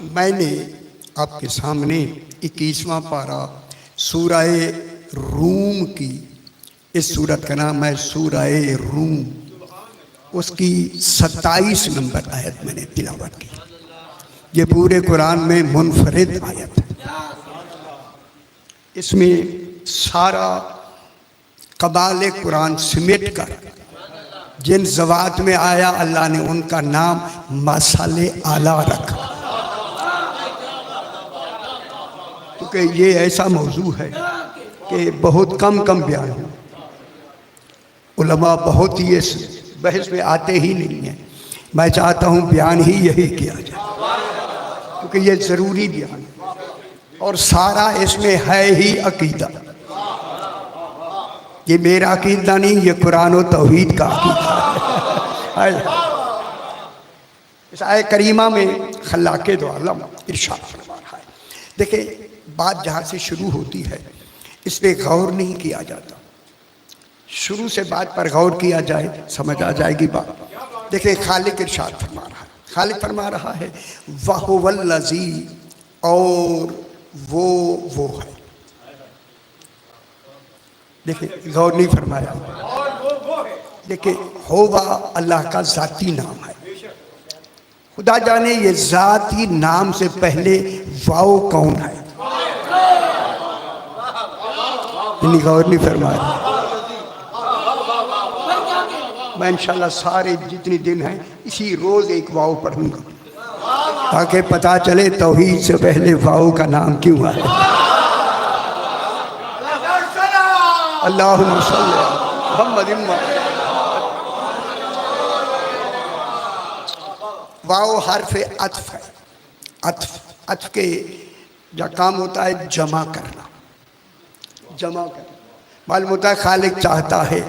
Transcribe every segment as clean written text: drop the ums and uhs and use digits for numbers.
मैंने आपके सामने 21वां पारा सूरह रूम की, इस सूरत का नाम है सूरह रूम, उसकी 27 नंबर आयत मैंने तिलावत की। ये पूरे कुरान में मुनफरिद आयत है। इसमें सारा कबाल कुरान सिमट कर जिन ज़वात में आया अल्लाह ने उनका नाम मसाले आला रखा, क्योंकि ये ऐसा मौजू है कि बहुत कम बयान हो। उलमा बहुत ही इस बहस में आते ही नहीं हैं। मैं चाहता हूँ बयान ही यही किया जाए, क्योंकि ये ज़रूरी बयान है और सारा इसमें है ही अकीदा। ये मेरा अकीदा नहीं, ये कुरान और तौहीद का अकीदा है। इस आयत करीमा में खल्लाक़े दो आलम इरशाद फरमा रहा है। देखिए, बात जहाँ से शुरू होती है इस पर गौर नहीं किया जाता। शुरू से बात पर गौर किया जाए समझ आ जाएगी बात। देखिए, खालिक इरशाद फरमा रहा है, खालिक फरमा रहा है वहुवल्लज़ी, और वो है। देखिए, गौर नहीं फरमाया। देखिए, होवा अल्लाह का ज़ाती नाम है। खुदा जाने ये ज़ाती नाम से पहले वाओ कौन है, गौर नहीं फरमाया। मैं इंशाल्लाह सारे जितने दिन हैं इसी रोज़ एक वाओ पढ़ूंगा, ताकि पता चले तौहीद से पहले वाओ का नाम क्यों है। अल्लाहुम्मा सल्ली अला मुहम्मद। वाओ हर्फ अत्फ है। अत्फ के जो काम होता है जमा करना, जमा करना। मालूम होता है खालिक चाहता है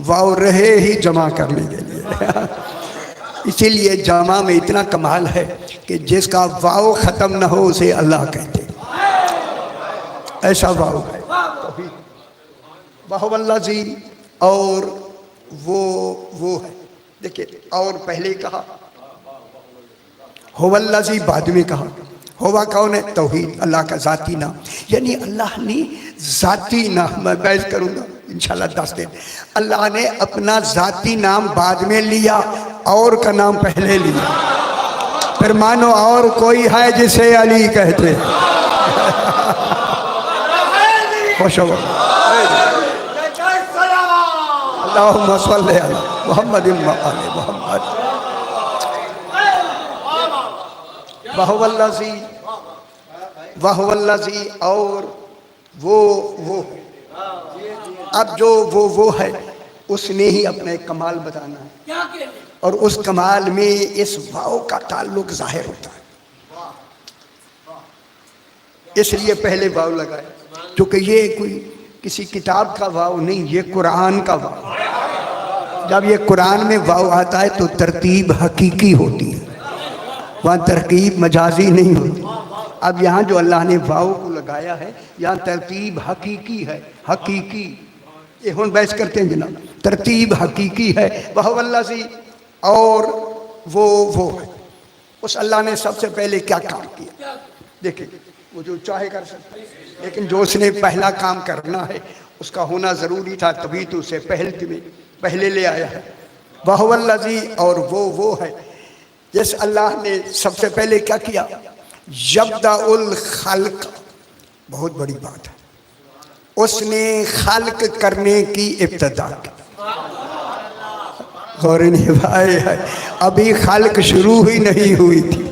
वाओ रहे ही जमा करने के लिए इसीलिए जमा में इतना कमाल है कि जिसका वाओ ख़त्म न हो उसे अल्लाह कहते, ऐसा वाओ है। वहुवल्लज़ी, और वो है। देखिए, और पहले कहा हुवल्लज़ी, बाद में कहा होवा कौन है, तौहीद, अल्लाह का ज़ाती नाम। यानी अल्लाह ने ज़ाती नाम, मैं बहस करूँगा इंशाल्लाह 10 दिन। अल्लाह ने अपना ज़ाती नाम बाद में लिया और का नाम पहले लिया। फिर मानो और कोई है जिसे अली कहते। खुश हो अल्लाहुम्मा सल्ली अला मुहम्मद व आले मुहम्मद। वहुवल्लज़ी, और वो अब जो वो है उसने ही अपना एक कमाल बताना है, और उस कमाल में इस वाव का ताल्लुक जाहिर होता है। इसलिए पहले वाव लगाए, क्योंकि ये कोई किसी किताब का वाव नहीं, ये कुरान का वाव। जब ये कुरान में वाव आता है तो तरतीब हकीकी होती है, वहाँ तरकीब मजाजी नहीं होती। अब यहाँ जो अल्लाह ने वाव को लगाया है, यहाँ तरतीब हकीकी है। हकीकी ये हम बहस करते हैं जनाब, तरतीब हकीकी है। वहुवल्लज़ी, और वो है। उस अल्लाह ने सबसे पहले क्या काम किया? देखिए, वो जो चाहे कर सकता है, लेकिन जो उसने पहला काम करना है उसका होना ज़रूरी था, तभी तो उसे पहले ले आया है। वहुवल्लज़ी, और वो है। जिस अल्लाह ने सबसे पहले क्या किया, यब्दउल खल्क, बहुत बड़ी बात है, उसने खल्क करने की इब्तिदा की। गौर नहीं भाई है, अभी खल्क शुरू ही नहीं हुई थी।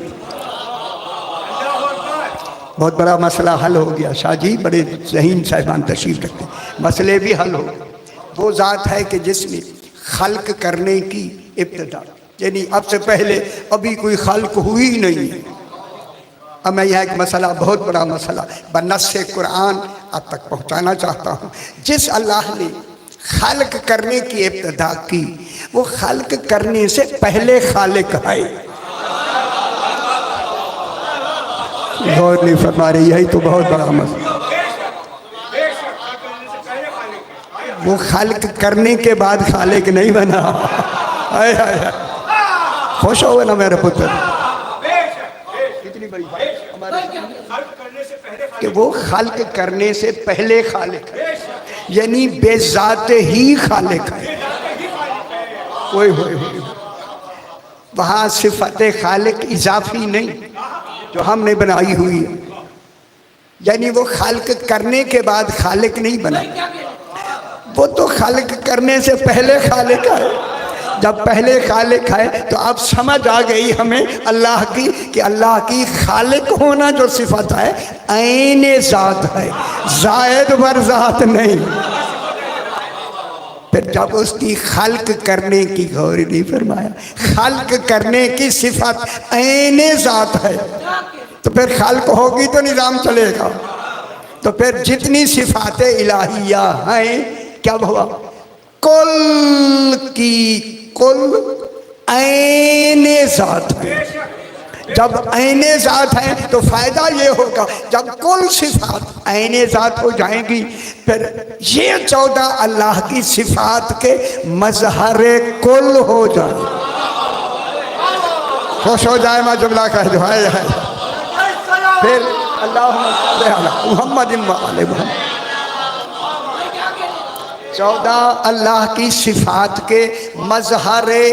बहुत बड़ा मसला हल हो गया। शाह जी बड़े ज़हीन साहिबान तशरीफ रखते, मसले भी हल हो गए। वो ज़ात है कि जिसने खल्क करने की इब्तिदा, यानी अब से पहले अभी कोई खल्क हुई ही नहीं है। अब मैं यह एक मसला, बहुत बड़ा मसला बनस्से कुरान अब तक पहुँचाना चाहता हूँ। जिस अल्लाह ने खल्क करने की इब्तिदा की, वो खल्क करने से पहले खालिक है। गौर नहीं फरमा रही, यही तो बहुत बड़ा मसला। वो खल्क करने के बाद खालिक नहीं बना। खुश हो ना मेरे पुत्र, कितनी बड़ी बात हमारे कि वो खल्क करने से पहले खालिक है, यानी बेजात ही खालिक है। ओए होए होए, वहाँ सिफत खालिक इजाफी नहीं जो हमने बनाई हुई है, यानी वो खल्क करने के बाद खालिक नहीं बना, वो तो खल्क करने से पहले खालिक है। जब पहले खालिक है तो अब समझ आ गई हमें अल्लाह की कि अल्लाह की खालिक होना जो सिफत है ऐने ज़ात है, जायद बर ज़ात नहीं। फिर जब उसकी खल्क करने की गौर नहीं फरमाया, खल्क करने की सिफत ऐने ज़ात है तो फिर खल्क होगी तो निज़ाम चलेगा। तो फिर जितनी सिफाते इलाहिया हैं क्या हुआ, कुल की कुल ऐने ज़ात है। जब ऐने ज़ात है तो फ़ायदा ये होगा, जब कुल सिफात ऐने ज़ात हो जाएंगी फिर ये 14 अल्लाह की सिफात के मज़हरे कुल हो जाए। खुश हो जाए मैं जुमला कह दो है। फिर मोहम्मद 14 अल्लाह की सिफात के मज़हरे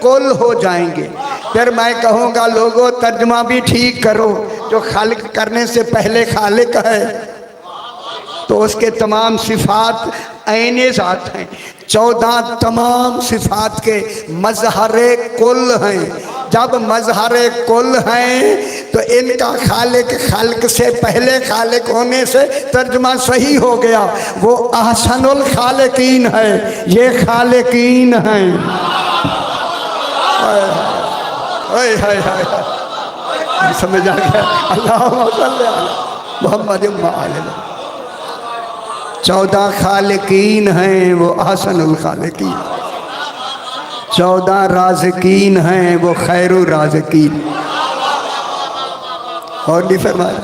कुल हो जाएंगे। फिर मैं कहूँगा लोगों तर्जुमा भी ठीक करो, जो खालिक करने से पहले खालिक है तो उसके तमाम सिफात ऐने ज़ात हैं। 14 तमाम सिफात के मज़हरे कुल हैं। जब मज़हरे कुल हैं तो इनका खालिक खल्क से पहले खालिक होने से तर्जुमा सही हो गया, वो अहसनुल खालिकीन है, ये खालिकीन हैं। समझ आ गया। अल्लाहुम्मा सल्ली अला मुहम्मद। 14 खालिकीन हैं वो अहसनुल खालिकीन, 14 राज़िकीन हैं वो खैरुर राज़िकीन। और नहीं फरमाया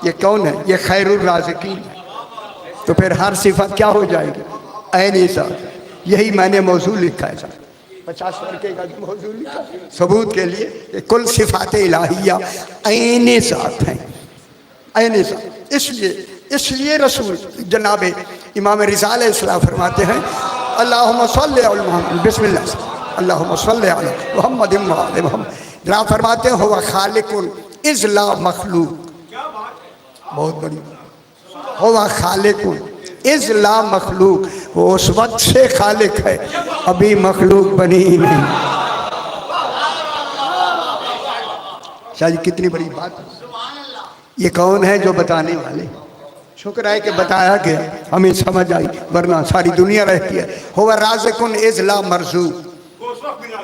ये कौन है, ये खैरुर राज़िकीन। तो फिर हर सिफत क्या हो जाएगी, ऐने ज़ात। यही मैंने मौजू लिखा है साहब, 50 वर्के का मौजू लिखा सबूत के लिए। कुल सिफात इलाहिया ऐने ज़ात हैं, ऐने ज़ात। इसलिए रसूल जनाब इमाम रिज़ा अलैहिस्सलाम फरमाते हैं अल्लाहुम्मा सल्ली अला मुहम्मद बिस्मिल्लाह अल्लाहुम्मा सल्ली अला मुहम्मद मुहम्मद। जनाब फरमाते हैं हुवा खालिकुन इज़ला मखलूक, बहुत बड़ी हुवा खालिकुन इज़ला मखलूक, वो उस वक्त से खालिक है अभी मखलूक बनी ही नहीं। शायद कितनी बड़ी बात। ये कौन है जो बताने वाले, शुक्र है कि बताया गया, हमें समझ आई, वरना सारी दुनिया रहती है। हुवा राज़िकुन इज़ला मरज़ूक,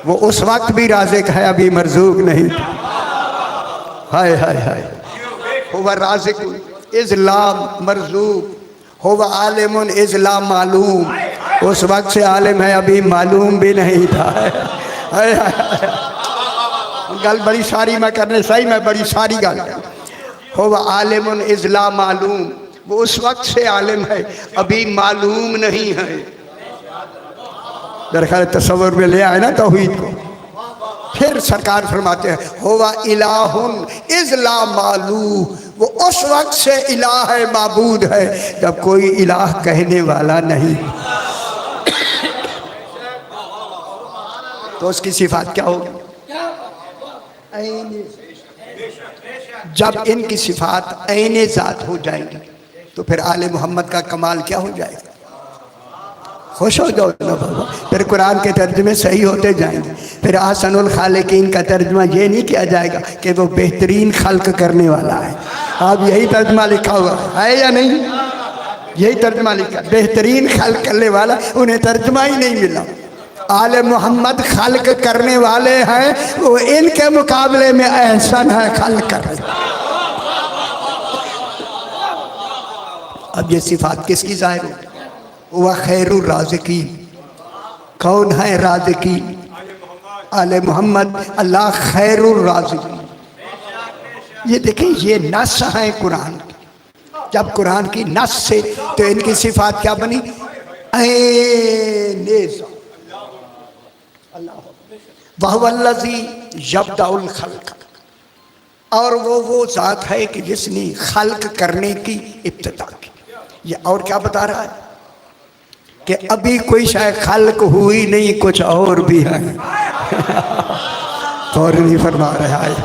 वो उस वक्त भी राज़िक है अभी मरज़ूक नहीं। हाय हाय हाय। हुवा राज़िकुन इज़ला मरज़ूक, हुवा आलिमुन इज़ला मालूम, उस वक्त से आलिम है अभी मालूम भी नहीं था। हाय हाय। गल बड़ी सारी मैं करने सही मैं बड़ी सारी गल। हुवा आलिमुन इज़ला मालूम, वो उस वक्त से आलिम है अभी मालूम नहीं है। दरख्वास्त तस्वुर में ले आए ना तौहीद को। फिर सरकार फरमाते हैं हुवा इलाहुन इज़ला मालू, वो उस वक्त से इलाह है, माबूद है जब कोई इलाह कहने वाला नहीं। तो उसकी सिफात क्या होगी, जब इनकी सिफात ऐने ज़ात हो जाएंगी तो फिर आले मोहम्मद का कमाल क्या हो जाएगा। खुश हो जाओ ना बाबा। फिर कुरान के तर्जुमे सही होते जाएंगे। फिर अहसनुल खालिकीन का तर्जुमा ये नहीं किया जाएगा कि वो बेहतरीन खल्क करने वाला है। अब यही तर्जुमा लिखा हुआ है या नहीं, यही तर्जुमा लिखा, बेहतरीन खल्क करने वाला, उन्हें तर्जुमा ही नहीं मिला। आले मोहम्मद खल्क करने वाले हैं, वो इनके मुकाबले में एहसन है खल्क करने। अब ये सिफात किसकी ज़ाहिर होगी, वह खैरुर राज़िकीन। कौन है राज़िकीन, आले मोहम्मद, अल्लाह खैरुर राज़िकीन। ये देखें ये नस है कुरान की, जब कुरान की नस से तो इनकी सिफात क्या बनी, वहुवल्लज़ी यब्दउल खल्क़, और वो ज़ात है कि जिसने खल्क करने की इब्तिदा की। ये और क्या बता रहा है कि अभी कोई शायद खल्क हुई नहीं, कुछ और भी है। और नहीं फरमा रहा है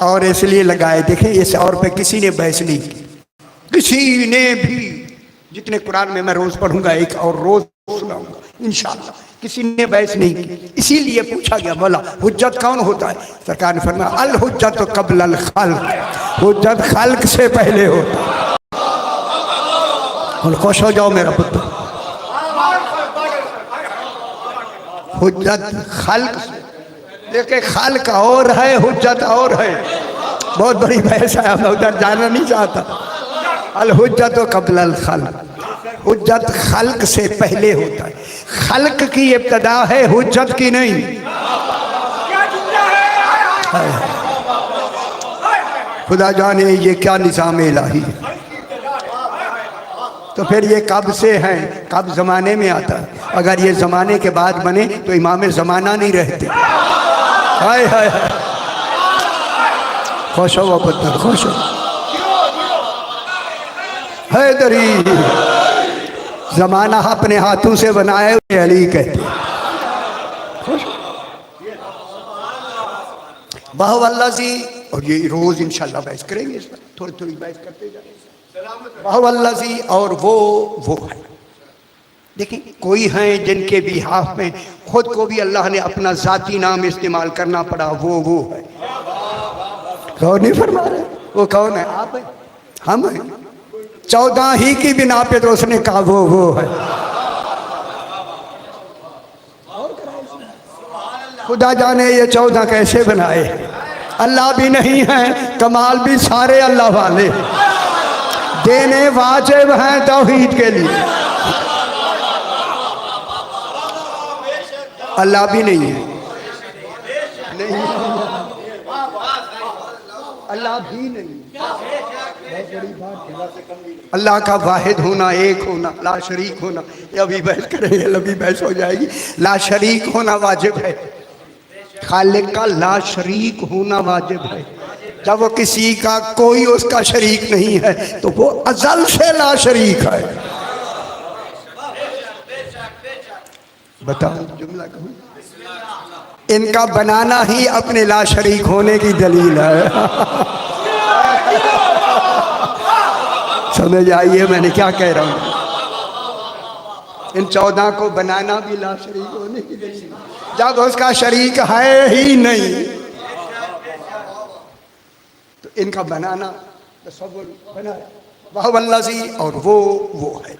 और इसलिए लगाए। देखें इस और पे किसी ने बहस नहीं की, किसी ने भी। जितने कुरान में मैं रोज पढ़ूंगा एक और रोज सुनाऊंगा इंशाअल्लाह, किसी ने बहस नहीं की। इसीलिए पूछा गया बोला हुज्जत कौन होता है? सरकार ने फरमाया अल हुज्जत क़ब्ल अल खल्क, हुज्जत खल्क से पहले होता है। और खुश हो जाओ मेरा पुत्र, हुज्जत खल्क से। देखे खल्क और है, हुज्जत और है, बहुत बड़ी बहस है, मैं उधर जाना नहीं चाहता। अल हुज्जत क़ब्ल अल खल्क, हुज्जत खल्क से पहले होता है। खल्क की इब्तिदा है, हुज्जत की नहीं। खुदा जाने ये क्या निज़ाम इलाही है। तो फिर ये कब से है, कब ज़माने में आता है? अगर ये ज़माने के बाद बने तो इमाम ज़माना नहीं रहते। हाय हाय हाय, खुश हो पुत्र, खुश हो। हैदरी ज़माना अपने हाथों से बनाए हुए अली कहते हैं। बाहुवल्लाजी, और ये रोज़ इंशाल्लाह बहस करेंगे इस पर, थोड़ी थोड़ी बहस करते जाएंगे। बाहुवल्लाजी और वो है। देखिए कोई हैं जिनके बिहाफ में खुद को भी अल्लाह ने अपना ज़ाती नाम इस्तेमाल करना पड़ा, वो है। कौन नहीं फरमा रहे? वो कौन है? आप हैं, हम हैं। 14 ही की बिना पे तो उसने कहा वो है। खुदा जाने ये 14 कैसे बनाए। अल्लाह भी नहीं है, कमाल भी सारे अल्लाह वाले, देने वाजिब हैं तौहीद के लिए। अल्लाह भी नहीं है, नहीं अल्लाह भी नहीं। बहुत बड़ी बात, अल्लाह का वाहिद होना, एक होना, ला शरीक होना। ये अभी बहस करेंगे, अभी बहस हो जाएगी। ला शरीक होना वाजिब है, खालिक का ला शरीक होना वाजिब है। जब वो किसी का कोई उसका शरीक नहीं है तो वो अज़ल से ला शरीक है। बताओ जुमला कहूँ, इनका बनाना ही अपने ला शरीक होने की दलील है। समझ आइए मैंने क्या कह रहा हूँ। इन 14 को बनाना भी ला शरीक होने की दलील, जब उसका शरीक है ही नहीं तो इनका बनाना तसव्वुर बनाया। वहुवल्लज़ी, और वो है।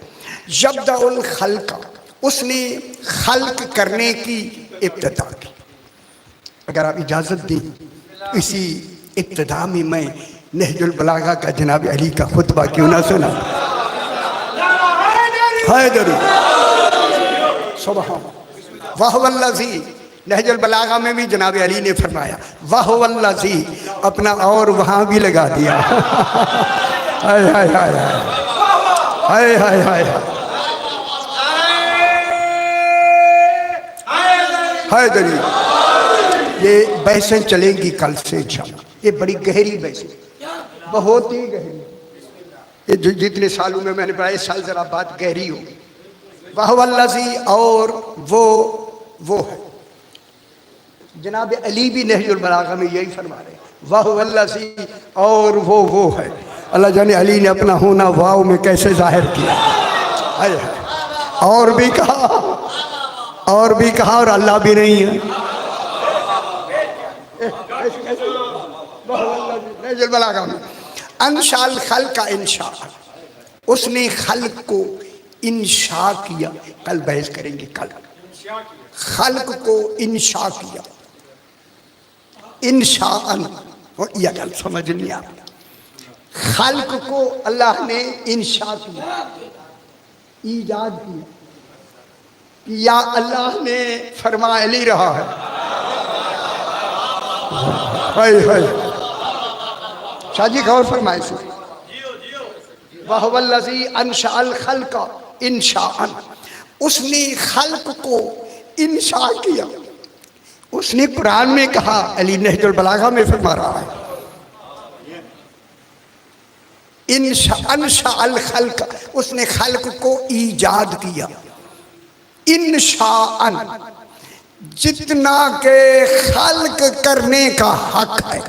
यब्दउल खल्क़, उसने खल्क करने की इब्तिदा की। अगर आप इजाज़त दें इसी इब्तिदा में मैं नहजुल बलागा का जनाब अली का खुतबा क्यों ना सुना। हैदरी सुभान। वहुवल्लज़ी, नहजुल बलागा में भी जनाब अली ने फरमाया वहुवल्लज़ी, अपना और वहाँ भी लगा दिया। हाय हाय हाय हाय हाय हाय हैदरी। ये बहसें चलेंगी कल से इंशाअल्लाह। ये बड़ी गहरी बहसें, बहुत ही गहरी। ये जितने सालों में मैंने पढ़ा, इस साल जरा बात गहरी होगी। वहुवल्लज़ी, और वो है। जनाब अली भी नहजुल बलागा में यही फरमा रहे हैं, वहुवल्लज़ी, और वो है। अल्लाह जाने अली ने अपना होना वाव में कैसे जाहिर किया। और भी कहा और अल्लाह भी नहीं है। नहजुल बलागा में अंशाल खल्क़ का इंशा, उसने खल्क़ को इंशा किया। कल बहस करेंगे, कल खल्क़ को इंशा किया, इंशाअन। और यह गल समझ नहीं आता। खल्क़ को अल्लाह ने इंशा किया, ईजाद किया, या अल्लाह ने फरमाया नहीं रहा है। शाजी खबर फरमाए से वहुवल्लज़ी अंशअल खल्क़ इंशाअन, उसने खल्क़ को इंशा किया। उसने कुरान में कहा, अली नहजुल बलागा में फरमा रहा है इंशा अल खल्क, उसने खल्क को ईजाद किया। इंशाअन, जितना के खल्क करने का हक है,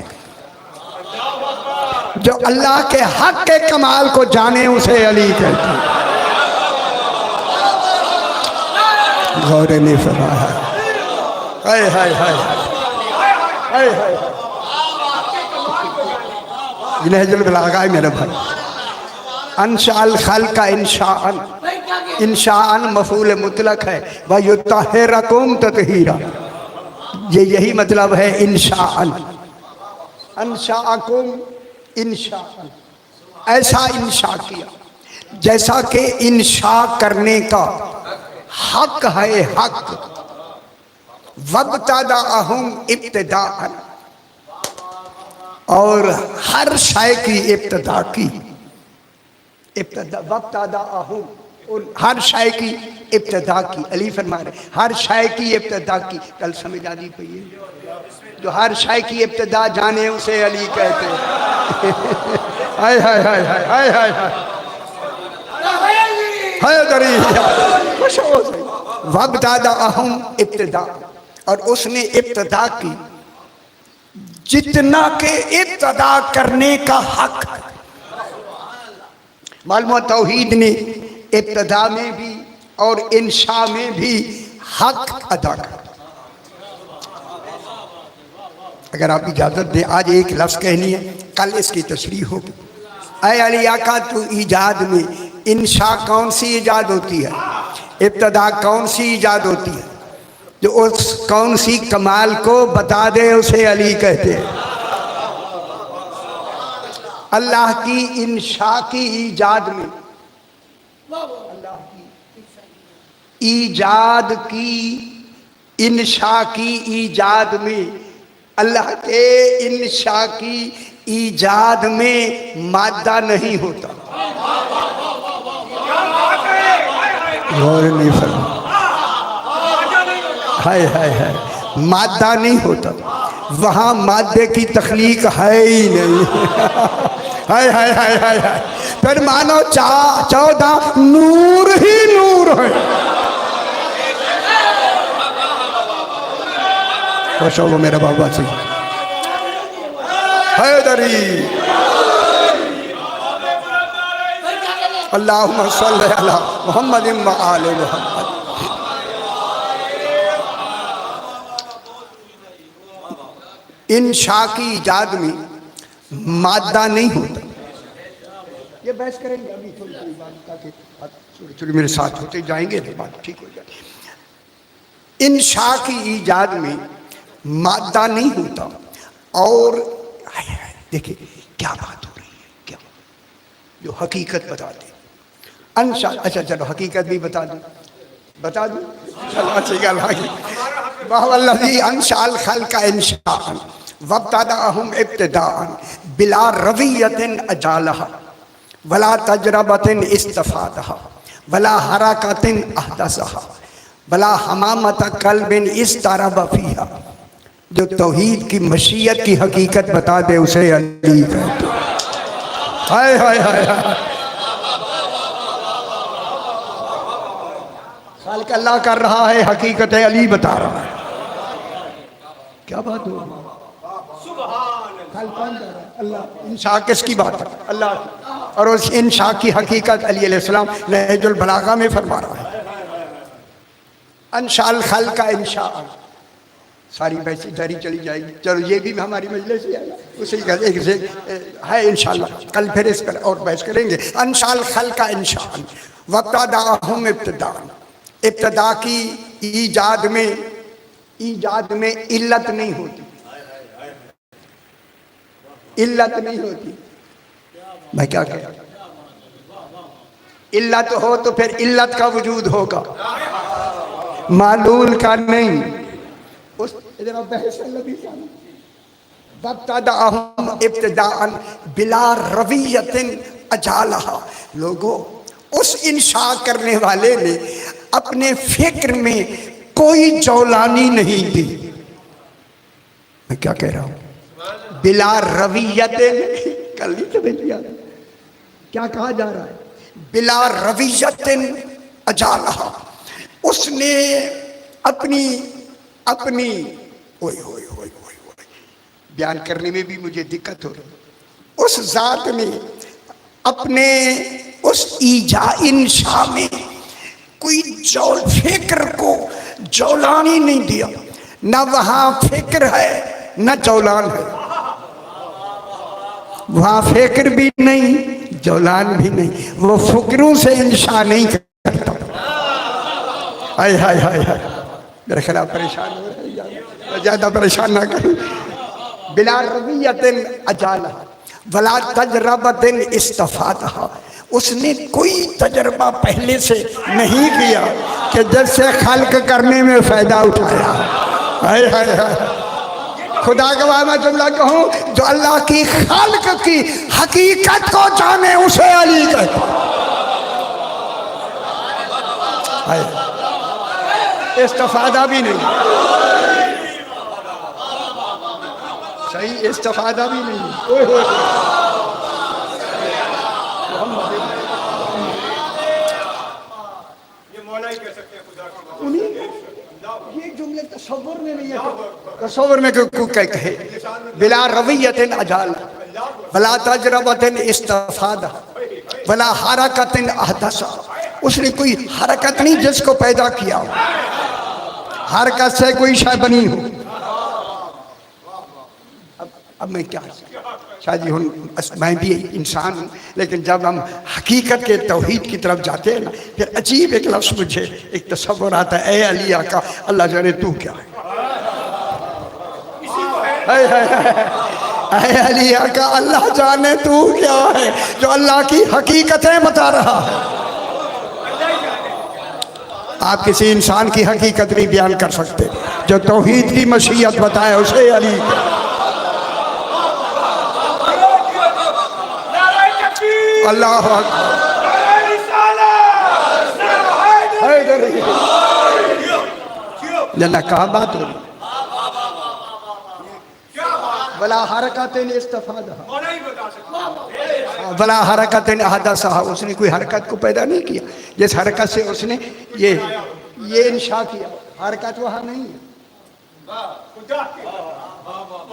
जो अल्लाह के हक के कमाल को जाने उसे अली कहते हैं। गौर ने फरमाया हाय हाय हाय हाय हाय, नहजुल बलागा है मेरे भाई। अंशाल खल का इंशाअन, इंशाअन मफूल मुतलक है, वयुत्तहिरकुम तत्हीरा, ये यही मतलब है इंशाअन। अंशाअकुम इंशाअन, ऐसा इंशा किया जैसा कि इंशा करने का हक है, हक। वब्तदाअहुम इब्तिदाअन, और हर शय की इब्तिदा की, इब्तिदा वब्तदाअहुम, हर शय की इब्तिदा की। अली फरमा रहे हर शय की इब्तिदा की। कल समझ आ दी पई है, जो हर शय की इब्तिदा जाने उसे अली कहते हैं। हाय हाय हाय हाय हाय हाय हाय दरी खुश हो गई। वब्तदाअहुम इब्तिदा, और उसने इब्तिदा की जितना के इब्तिदा करने का हक है। मालूम तौहीद ने इब्तिदा में भी और इंशा में भी हक अदा कर। अगर आप इजाजत दें, आज एक लफ्ज़ कहनी है, कल इसकी तशरीह होगी। ऐ अली आका, तू ईजाद में इंशा कौन सी ईजाद होती है, इब्तिदा कौन सी ईजाद होती है, जो उस कौन सी कमाल को बता दे उसे अली कहते हैं। अल्लाह की इंशा की ईजाद में, अल्लाह की ईजाद की, इंशा की ईजाद में, अल्लाह के इंशा की ईजाद में मादा नहीं होता। गौर नहीं फरमा, हाय हाय हाय, मादा नहीं होता वहाँ, मादे की तख्लीक है ही नहीं। हाय हाय हाय हाय हाय, फिर मानो 14 नूर ही नूर है। खुश हो मेरा बाबा से हैदरी। अल्लाहुम्मा सल्ली अला मुहम्मद व आले मुहम्मद। इंशा की इजाद में मादा नहीं होता। ये बहस करेंगे अभी थोड़ी थोड़ी बात, ताकि थोड़ी थोड़ी मेरे साथ होते जाएंगे तो बात ठीक हो जाएगी। इंशा की इजाद में मादा नहीं होता। और देखिए क्या बात हो रही है, क्या जो हकीकत बताते अंशा। अच्छा चलो हकीकत भी बता दूं, बता दूं, चलो अच्छी गल आगे। वल्लज़ी अंशाल खल्क़ इंशाअन वब्तदाअहुम इब्तिदाअन बिला रवियतिन अजालहा वला तजरबतिन इस्तफादहा वला हरकतिन अहदसहा वला हमामत कल्बिन इस्तरब फीहा। जो तौहीद की मशीयत की हकीकत बता दे उसे अली कहते। हाय हाय हाय हाय, खालिक अल्लाह कर रहा है, हकीकत है अली बता रहा है। क्या बात हो, कल कौन कर रहा है? अल्लाह। इंशा किसकी बात है? अल्लाह। और उस इंशा की हकीकत अली अलैहिस्सलाम नहजुल बलागा में फरमा रहा है। अंशाल खल्क़ का इंशा, सारी वैसी धरी चली जाएगी। चलो ये भी हमारी मजलिस है, उसी का एक से है इंशाअल्लाह। कल फिर इस पर और बहस करेंगे। अंशाल खल्क़ का इंशा वब्तदाअहुम इब्तिदाअन, इब्तिदा की ईजाद में इल्लत नहीं होती, इल्लत नहीं होती। मैं क्या कह, इल्लत हो तो फिर इल्लत का वजूद होगा, मालूल का नहीं। उस वब्तदाअहुम इब्तिदाअन बिला रवियतिन अजालहा। लोगों, उस इंशा करने वाले ने अपने फिक्र में कोई जौलानी नहीं दी। मैं क्या कह रहा हूं, बिला रवियतिन कर ली तो भैया क्या कहा जा रहा है, बिला रवियतिन अजाला, उसने अपनी अपनी ओए होए होए होए होए, बयान करने में भी मुझे दिक्कत हो रही। उस जात ने अपने उस ईजा इंशा में कोई जौल फिक्र को जौलान ही नहीं दिया, न वहां फिक्र है न जौलान है, वहां फिक्र भी नहीं जौलान भी नहीं, वो फुकरों से इंशा नहीं करता। हाय हाय हाय हाय, मेरे खिलाफ परेशान हो रहे, ज्यादा परेशान ना करें। बिला रवियतिन अजाला वला तजरबतिन इस्तफादहा, उसने कोई तजर्बा पहले से नहीं किया कि जैसे खल्क करने में फायदा उठाया। हाय हाय हाय, खुदा गवाह मैं जुमला कहूं, जो अल्लाह की खल्क की हकीकत को जाने उसे अली कहता। इस्तफादा भी नहीं, सही इस्तफादा भी नहीं। ओए होए, ये जुमले तसव्वुर में नहीं है, तसव्वुर में कहे बिला रवियतिन अजाल वला तजरबतिन इस्तफादा वला हरकतिन अहदसा, उसने कोई हरकत नहीं जिसको पैदा किया हो, हरकत से कोई शय बनी हो। अब मैं क्या शायद हूँ, मैं भी इंसान हूँ, लेकिन जब हम हकीकत के तौहीद की तरफ जाते हैं ना, फिर अजीब एक लफ्ज़ मुझे एक तसव्वुर आता है, ए अली आका अल्लाह जाने तू क्या है। ए अली आका अल्लाह जाने तू क्या है, जो अल्लाह की हकीकतें बता रहा है। आप किसी इंसान की हकीकत नहीं बयान कर सकते, जो तौहीद की मशीयत बताए उसे अली। अल्लाह जना कहा बात हो, बला हरकतिन इस्तफादा बला हरकतिन अहदसा, उसने कोई हरकत को पैदा नहीं किया, जिस हरकत से उसने ये इंशा किया, हरकत वहां नहीं है,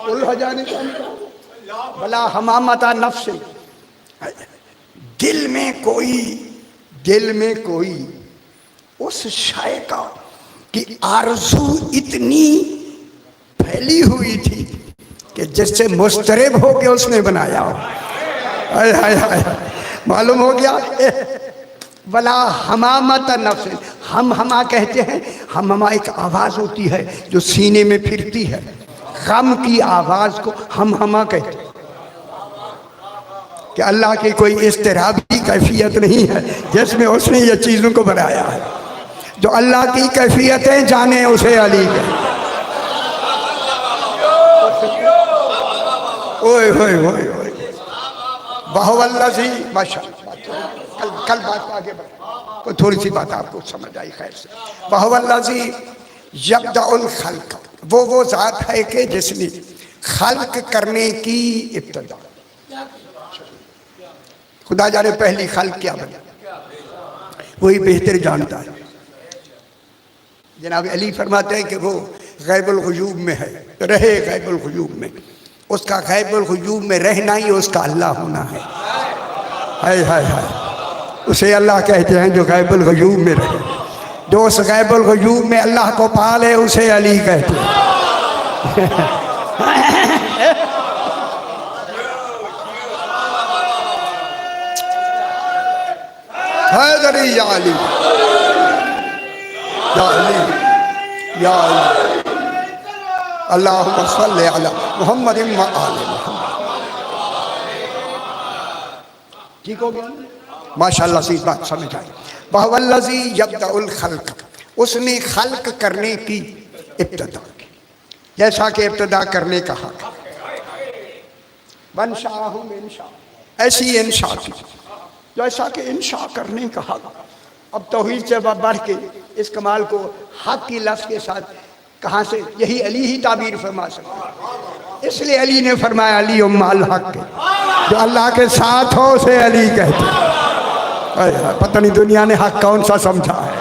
उल हो जाने का बला हमामता नफ्स, दिल में कोई उस शाय का कि आरज़ू इतनी फैली हुई थी कि जिससे मुस्तरब होके उसने बनाया हो। हाय हाय हाय, मालूम हो गया। वला हमामत नफ्स, हमा कहते हैं, हमा एक आवाज़ होती है जो सीने में फिरती है, गम की आवाज़ को हमा कहते हैं। कि अल्लाह की कोई इस्तिराबी कैफियत नहीं है जिसमें उसने ये चीज़ों को बनाया है, जो अल्लाह की कैफियतें जाने उसे अली कहते। ओए होए होए होए, बहुवल्लज़ी माशाअल्लाह, कल बात आगे बढ़े तो थोड़ी सी बात आपको समझ आई खैर से। बहुवल्लज़ी यब्दउल खल्क, वो ज़ात है कि जिसने खल्क करने की इब्तिदा, खुदा जाने पहली खल्क क्या बना, वही बेहतर जानता है। जनाब अली फरमाते हैं कि वो गैबुल गुयूब में है, तो रहे गैबुल गुयूब में, उसका गैबुल गुयूब में रहना ही उसका अल्लाह होना है। हाय हाय हाय, उसे अल्लाह कहते हैं जो गैबुल गुयूब में रहे, जो उस गैबुल गुयूब में अल्लाह को पाले उसे अली कहते हैं। हैदरी या अली या अली या अली, अल्लाहुम्मा सल्लि अला मुहम्मद व आले मुहम्मद। ठीक हो गया, माशाअल्लाह से बात समझ आई। बहुवल्लज़ी यब्दउल खल्क, उसने खल्क करने की इब्तिदा की, जैसा कि इब्तिदा करने का हक है। वंशाहुम इंशा, ऐसी इंशा की जैसा कि इंशा करने का हक। अब तौहीद से बढ़ के इस कमाल को हक की लफ्ज़ के साथ कहाँ से, यही अली ही ताबीर फरमा सकते, इसलिए अली ने फरमाया अली उम्मल हक के। जो अल्लाह के साथ हो उसे अली कहते हैं। पता नहीं दुनिया ने हक कौन सा समझा है।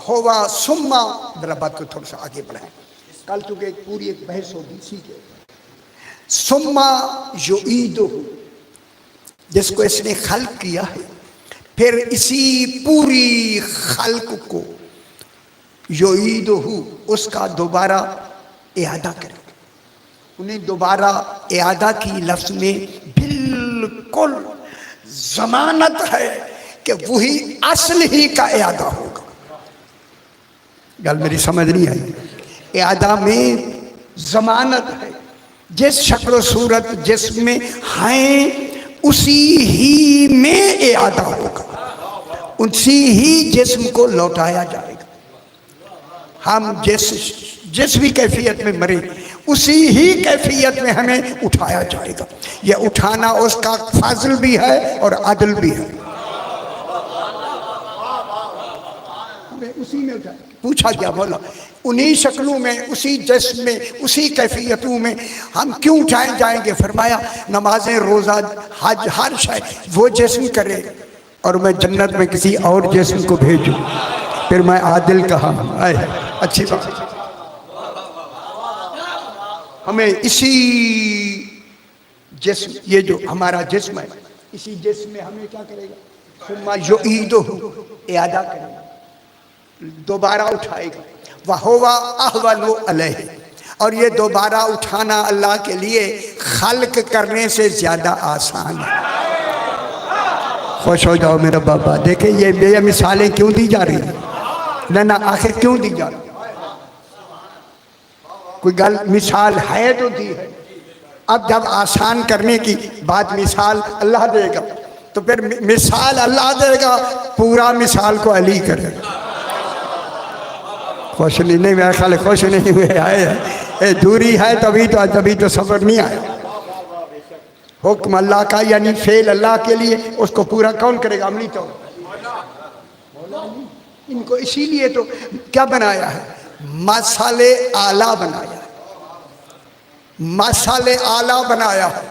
होवा सुम्मा, जरा बात को थोड़ा सा आगे बढ़ाएं। कल चूंकि पूरी एक बहस होगी इसी के सुम्मा जो ईदो, जिसको इसने खल्क किया है, फिर इसी पूरी खल्क को जो ईदो उसका दोबारा इआदा करेगा। उन्हें दोबारा इआदा की लफ्ज में बिल्कुल जमानत है कि वही असल ही का इआदा होगा। गल मेरी समझ नहीं आई। इआदा में जमानत है, जिस शक्ल सूरत जिसमें हैं उसी ही में इआदा होगा, उसी ही जिस्म को लौटाया जाएगा। हम जिस भी कैफियत में मरे उसी ही कैफियत में हमें उठाया जाएगा। यह उठाना उसका फाजिल भी है और अदल भी है। हमें उसी में उठाया। पूछा क्या? बोला उन्हीं शक्लों में, उसी जिस्म में, उसी कैफियतों में हम क्यों उठाए जाएंगे? फरमाया नमाजें, रोज़ा, हज, हर शय वो जिस्म करे और मैं जन्नत में किसी और जिस्म को भेजूं, फिर मैं आदिल कहा। अच्छी बात। हमें इसी जिस्म, ये जो हमारा जिस्म है, इसी जिस्म में हमें क्या करेगा? सुम्मा जो ईदो, इआदा करेगा, दोबारा उठाएगा। वहुवा अहवनु अलैहि, और ये दोबारा उठाना अल्लाह के लिए खल्क करने से ज्यादा आसान है। खुश हो जाओ मेरा बाबा। देखे ये मिसालें क्यों दी जा रही है ना, आखिर क्यों दी जा रही? कोई गल मिसाल है तो दी है। अब जब आसान करने की बात मिसाल अल्लाह देगा तो फिर मिसाल अल्लाह देगा, पूरा मिसाल को अली करेगा। खुश नहीं, मेरा ख्याल खुश नहीं हुए आए। दूरी है तभी तो सब्र नहीं आया। हुक्म अल्लाह का यानी फेल अल्लाह के लिए, उसको पूरा कौन करेगा? अमली तो इनको इसीलिए तो क्या बनाया है? मसाले आला बनाया है, मसाले आला बनाया है।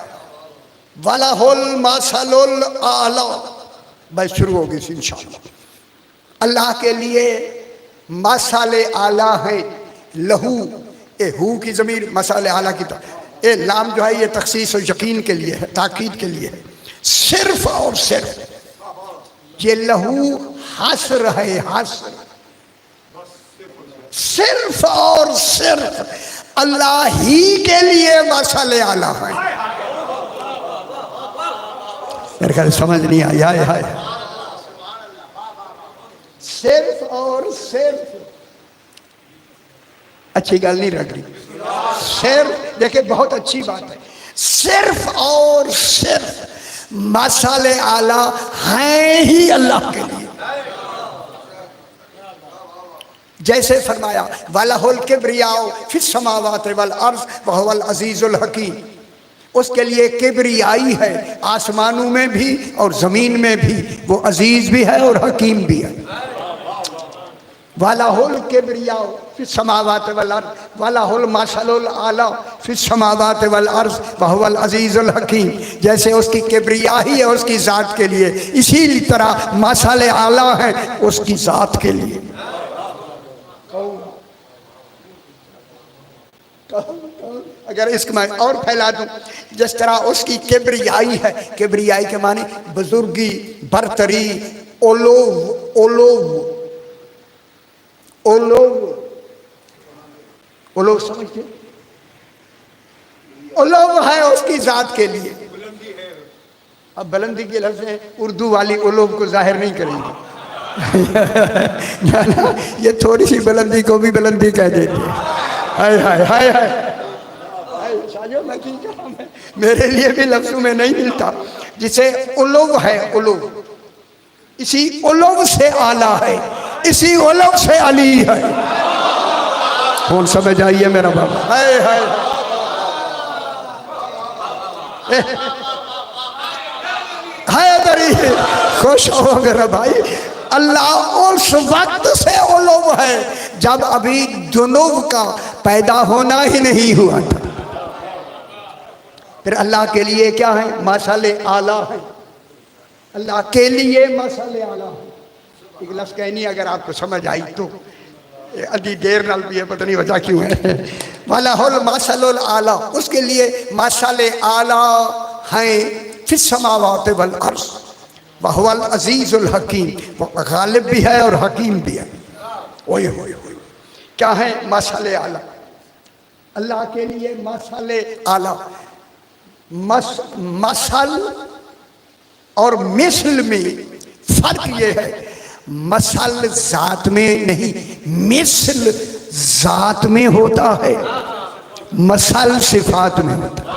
वाला होल मसलुल आला, बस शुरू होगी इंशाअल्लाह। अल्लाह के लिए मसाले आला है। लहू, ए हू की ज़मीर मसाले आला की तरह, ए लाम जो है ये तखसीस और यकीन के लिए है, ताकीद के लिए है। सिर्फ और सिर्फ ये लहू हस्र है, हस्र, सिर्फ और सिर्फ अल्लाह ही के लिए मसाले आला है। मेरे ख्याल समझ नहीं आया है। सिर्फ और सिर्फ, अच्छी गल नहीं लग रही। सिर्फ देखिए बहुत अच्छी बात है। सिर्फ और सिर्फ मसाले आला हैं ही अल्लाह के लिए। जैसे फरमाया वलहुल किब्रियाउ फिस समावाति वल अर्ज़ वहुवल अज़ीज़ुल हकीम, उसके लिए किब्रियाई है आसमानों में भी और ज़मीन में भी, वो अजीज़ भी है और हकीम भी है। वलहुल किब्रियाउ फिस समावाति वल अर्ज़ वलहुल मसलुल आला फिस समावाति वल अर्ज़ वहुवल अज़ीज़ुल हकीम। जैसे उसकी किब्रियाई है उसकी ज़ात के लिए, इसी तरह मसले आला है उसकी ज़ात के लिए। अगर इसको मैं और फैला दूं, जिस तरह उसकी किब्रियाई है, किब्रियाई के माने बुजुर्गी, बरतरी, ओलोव, ओलोव, ओलोव, ओलोव समझते? ओलोव है उसकी जात के लिए। अब बुलंदी के लफ्ज़ उर्दू वाली ओलोव को जाहिर नहीं करेंगे ना, ये थोड़ी सी बुलंदी को भी बुलंदी कह देती है। हाय हाय हाय हाय, मैं की कहा, मेरे लिए भी लफ्जों में नहीं मिलता। जिसे उलुव है, उलुव, इसी उलुव से आला है, इसी उलुव से अली है। कौन समझ आइए मेरा बाबा? हाय हाय हाय, खुश हो मेरा भाई। अल्लाह उस वक्त से उलूव है जब अभी जुनूब का पैदा होना ही नहीं हुआ था। फिर अल्लाह के लिए क्या है? मसाले आला है। अल्लाह के लिए मसाले आला है। एक लफ्ज़ कहनी अगर आपको समझ आई तो, अभी देर नाल भी है, पता नहीं वजह क्यों है। वलहुल मसलुल आला, उसके लिए मसाले आला हैं फिस समावात वल अर्ज़ वहुवल अज़ीज़ुल हकीम। वो गालिब भी है और हकीम भी है। ओए होए होए, क्या है मसाले आला? अल्लाह के लिए मसाले आला। मसल और मिसल में फर्क ये है, मसल जात में नहीं, मिसल जात में होता है, मसल सिफात में होता है।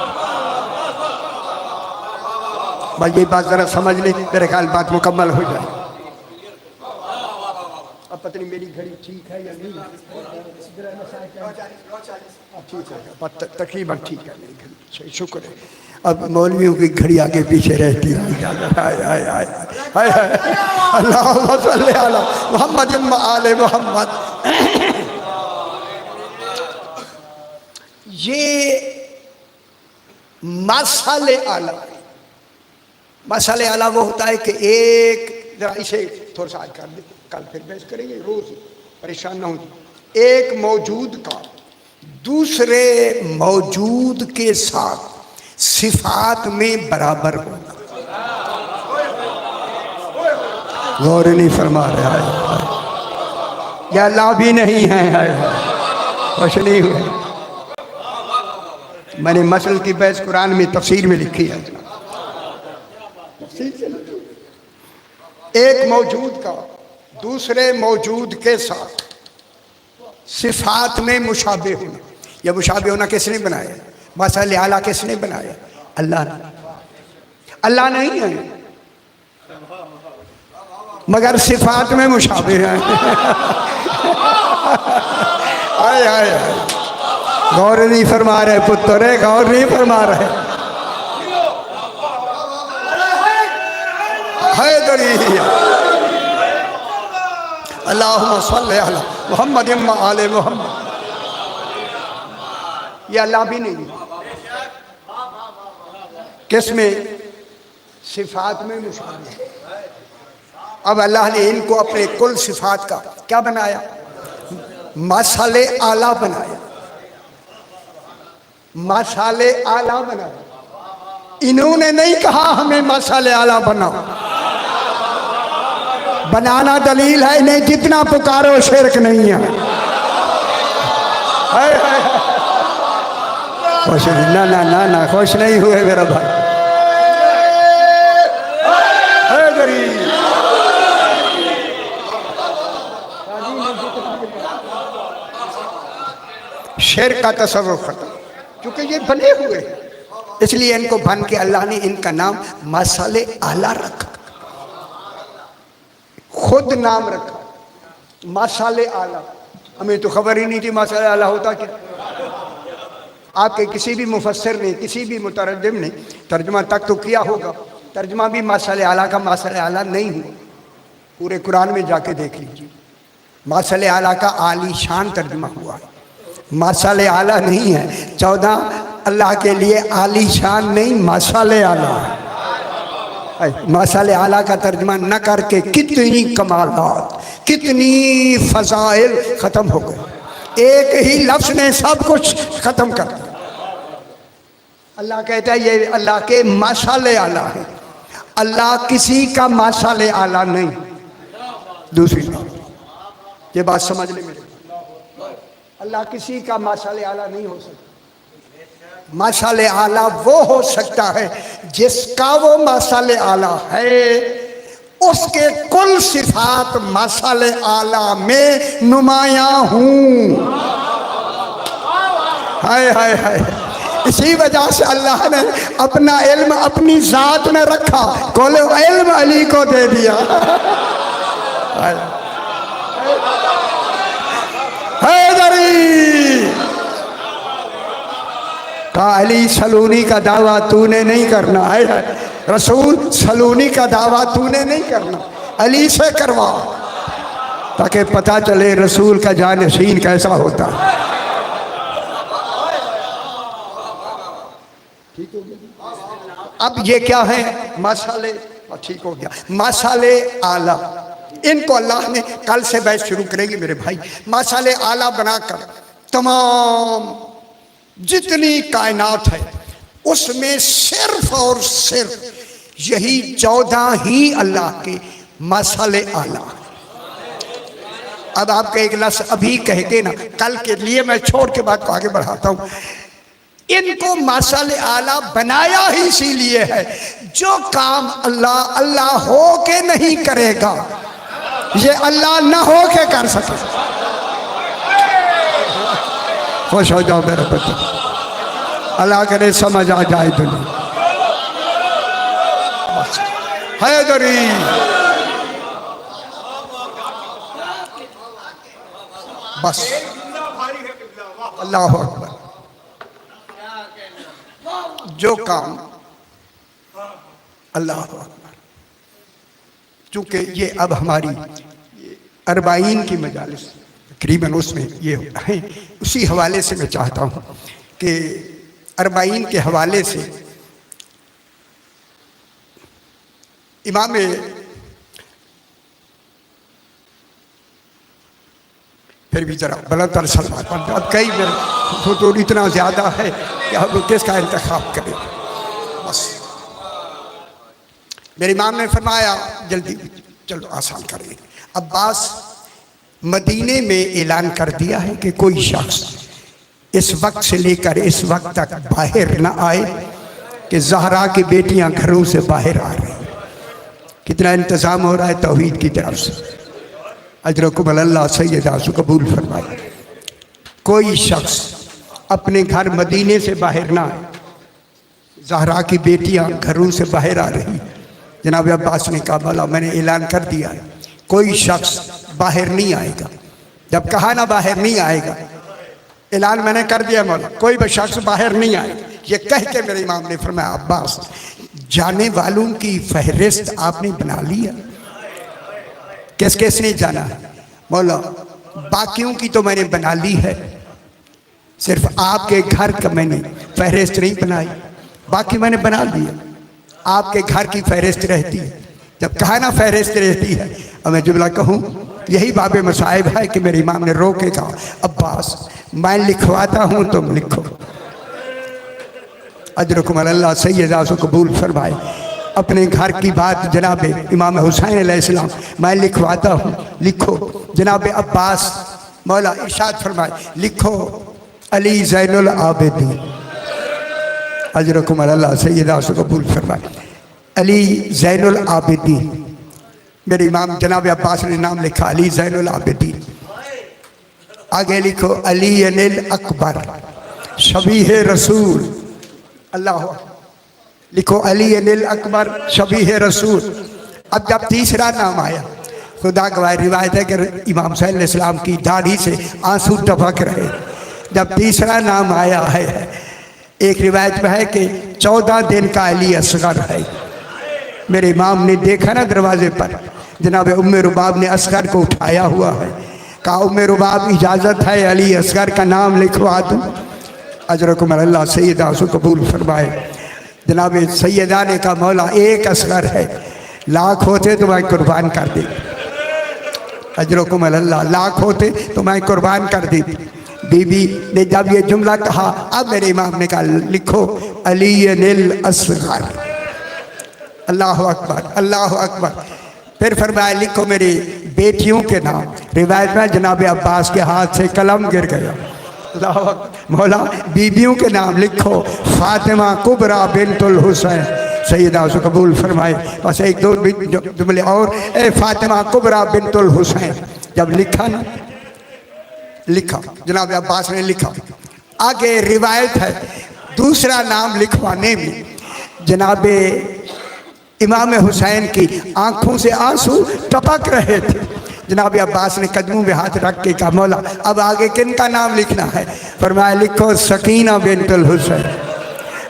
भाई ये बात जरा समझ ले, मेरे ख्याल बात मुकम्मल हो जाए। अब पता नहीं मेरी घड़ी ठीक है या नहीं, ठीक है, तकरीबन ठीक है मेरी घड़ी, शुक्र है। अब मौलवियों की घड़ी आगे पीछे रहती है। अल्लाहुम्मा सल्ली अला मुहम्मद व आले मुहम्मद। ये मसाले आला, मसाले आला वो होता है कि एक, जरा इसे थोड़ा सा कर दे, कल फिर बहस करेंगे, रोज परेशान ना हो। एक मौजूद का दूसरे मौजूद के साथ सिफात में बराबर होना। गौर नहीं फरमा रहा है, या अल्लाह भी नहीं है, कुछ नहीं हुआ। मैंने मसल की बहस कुरान में तफसीर में लिखी है। एक मौजूद का दूसरे मौजूद के साथ सिफात में मुशाबे होना। यह मुशाबे होना किसने बनाया? मसाले आला किसने बनाया? अल्लाह ने। अल्लाह नहीं है मगर सिफात में मुशाबे हैं। आए आए गौर नहीं फरमा रहे पुत्र, गौर नहीं फरमा रहे। अल्लाहुम्मा सल्ली अला मुहम्मद व आले मुहम्मद। ये अल्लाह भी नहीं, किसमें? सिफात में मुशाबह। अब अल्लाह ने इनको अपने कुल सिफात का क्या बनाया? मसाले आला बनाया, मसाले आला बनाया। इन्होंने नहीं कहा हमें मसाले आला बनाओ। बनाना दलील है नहीं, जितना पुकारो शिरक नहीं है। खुश ना ना ना ना, खुश नहीं हुए मेरा भाई। शेर का तस्वुर खत्म, क्योंकि ये बने हुए इसलिए इनको बन के अल्लाह ने इनका नाम मसाले आला रखा, खुद नाम रखा मसाले आला। हमें तो खबर ही नहीं थी मसाले आला होता क्या। आपके किसी भी मुफस्सिर ने, किसी भी मुतरज्जिम ने तर्जुमा तक तो किया होगा, तर्जुमा भी मसाले आला का मसाले आला नहीं हुआ। पूरे कुरान में जाके देख लीजिए, मसाले आला का आली शान तर्जुमा हुआ है, मसाले आला नहीं है। 14 अल्लाह के लिए आली शान नहीं, मसाले आला है। मसाले आला का तर्जुमा न करके कितनी कमालात, कितनी फजाइल खत्म हो गए। एक ही लफ्ज ने सब कुछ खत्म कर दिया। अल्लाह कहता है ये अल्लाह के मसाले आला है, अल्लाह किसी का मसाले आला नहीं। दूसरी बात, ये बात समझ ले मेरे, अल्लाह किसी का मसाले आला नहीं हो सकता। मसाले आला वो हो सकता है जिसका वो मसाले आला है, उसके कुल सिफात मसाले आला में नुमाया हूं। हाय हाय हाय, इसी वजह से अल्लाह ने अपना इल्म अपनी जात में रखा, कुल इल्म अली को दे दिया। कहा अली सलूनी का दावा तूने नहीं करना है, रसूल सलूनी का दावा तूने नहीं करना। अली से करवा, ताकि पता चले रसूल का जानशीन कैसा होता है। अब ये क्या है, मसाले, ठीक हो गया, मसाले आला, इनको अल्लाह ने, कल से बैच शुरू करेंगे मेरे भाई, मसाले आला बनाकर तमाम जितनी कायनात है उसमें सिर्फ और सिर्फ यही 14 ही अल्लाह के मसाले आला। अब आपका एक लफ्ज़ अभी कह के ना, कल के लिए मैं छोड़ के बात को आगे बढ़ाता हूं। इनको मसाले आला बनाया ही इसीलिए है, जो काम अल्लाह अल्लाह हो के नहीं करेगा, ये अल्लाह ना हो के कर सके। खुश हो जाओ मेरे बच्चे, अल्लाह करे समझ आ जाए दुनिया। हैदरी बस, अल्लाह अकबर। जो काम अल्लाह अकबर, चूंकि ये अब हमारी अरबाइन की मजालिस तकरीबन उसमें ये है, उसी हवाले से मैं चाहता हूँ कि अरबाइन के हवाले से इमाम फिर भी जरा बुलंद सलमान, अब कई तो इतना ज़्यादा है कि हम किसका इंतखाब करें। बस मेरे इमाम ने फरमाया, जल्दी चलो आसान करें। अब्बास मदीने में ऐलान कर दिया है कि कोई शख्स इस वक्त से लेकर इस वक्त तक बाहर ना आए कि ज़हरा की बेटियां घरों से बाहर आ रही। कितना इंतज़ाम हो रहा है तौहीद की तरफ से। अजरकुम अल्लाह सैयदा सु कबूल फरमाए। कोई शख्स अपने घर मदीने से बाहर ना आए, ज़हरा की बेटियां घरों से बाहर आ रही। जनाब अब्बास ने कहा, भला मैंने ऐलान कर दिया है, कोई शख्स बाहर नहीं आएगा। जब कहा ना बाहर नहीं आएगा, ऐलान मैंने कर दिया मौला, कोई भी शख्स बाहर नहीं आएगा। ये कह के मेरे इमाम ने फरमाया, अब्बास जाने वालों की फहरिस्त आपने बना लिया? किस किस ने जाना है? मौला बाकियों की तो मैंने बना ली है, सिर्फ आपके घर का मैंने फहरिस्त नहीं बनाई, बाकी मैंने बना लिया। आपके घर की फहरिस्त रहती है। जब कहा ना फहरिस्त रहती है, और मैं जुमला कहूँ, यही बाबे मसाइब है कि मेरे इमाम ने रोके कहा, अब्बास मैं लिखवाता हूँ तुम लिखो। अजरकुम अल्लाह सैयदा सु कबूल फरमाए। अपने घर की बात जनाब इमाम हुसैन अलैहिस्सलाम, मैं लिखवाता हूँ लिखो। जनाब अब्बास मौला इरशाद फरमाए, लिखो अली ज़ैनुल आबिदीन। अजरकुम अल्लाह सैयदा सु कबूल फरमाए। अली ज़ैनुल आबिदीन, मेरे इमाम जनाब अब्बास ने नाम लिखा अली ज़ैनुल आबिदीन। आगे लिखो अली अनिल अकबर शबीह रसूल। अल्लाह लिखो अली अनिल अकबर शबीह रसूल। अब जब तीसरा नाम आया, खुदा गवाह रिवायत है कि इमाम हुसैन इस्लाम की दाढ़ी से आंसू टपक रहे। जब तीसरा नाम आया है, एक रिवायत में है कि 14 दिन का अली असगर है। मेरे इमाम ने देखा ना दरवाजे पर, जनाब उम्मे रुबाब ने असगर को उठाया हुआ है। कहा, उम्मे रुबाब इजाज़त है अली असगर का नाम लिखवा दूँ? अजरकुम अल्लाह सैयदा सु कबूल फरमाए। जनाब सैयदा ने कहा, मौला एक असगर है, लाख होते तो मैं कुर्बान कर दी। अजरकुम अल्लाह, लाख होते तो मैं कुर्बान कर दी। बीबी ने जब ये जुमला कहा, अब मेरे इमाम ने कहा, लिखो अली अनिल असगर। अल्लाह अकबर अल्लाह अकबर। फिर फरमाया, लिखो मेरी बेटियों के नाम। रिवायत में जनाब अब्बास के हाथ से कलम गिर गया। मौला बीबियों के नाम लिखो, फातिमा कुबरा बिनतुल हुसैन। सैयदा सु कबूल फरमाए। बस एक दो जुमले और, ए फातिमा कुबरा बिनतुल हुसैन। जब लिखा ना, लिखा जनाब अब्बास ने लिखा। आगे रिवायत है दूसरा नाम लिखवाने में जनाब इमाम हुसैन की आंखों से आंसू टपक रहे थे। जनाब अब्बास ने कदमों में हाथ रख के कहा, मौला अब आगे किन का नाम लिखना है? फरमाया, लिखो सकीना बिनतुल हुसैन।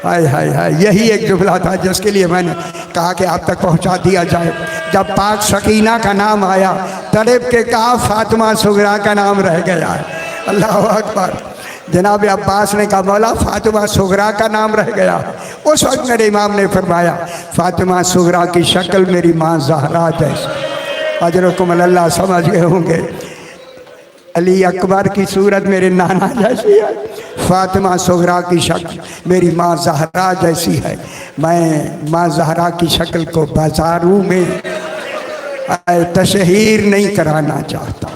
हाय हाय हाय, यही एक जुमला था जिसके लिए मैंने कहा कि आप तक पहुंचा दिया जाए। जब पाक सकीना का नाम आया तड़प के कहा फातिमा सुगरा का नाम रह गया है। अल्लाह अकबर। जनाब अब्बास ने कहा मौला फातिमा सुगरा का नाम रह गया। उस वक्त मेरे इमाम ने फरमाया फातिमा सुगरा की शक्ल मेरी माँ ज़हरा जैसी। अजरकुम अल्लाह समझ गए होंगे। अली अकबर की सूरत मेरे नाना जैसी है, फातिमा सुगरा की शक्ल मेरी माँ ज़हरा जैसी है। मैं माँ ज़हरा की शक्ल को बाजारों में तशहीर नहीं कराना चाहता।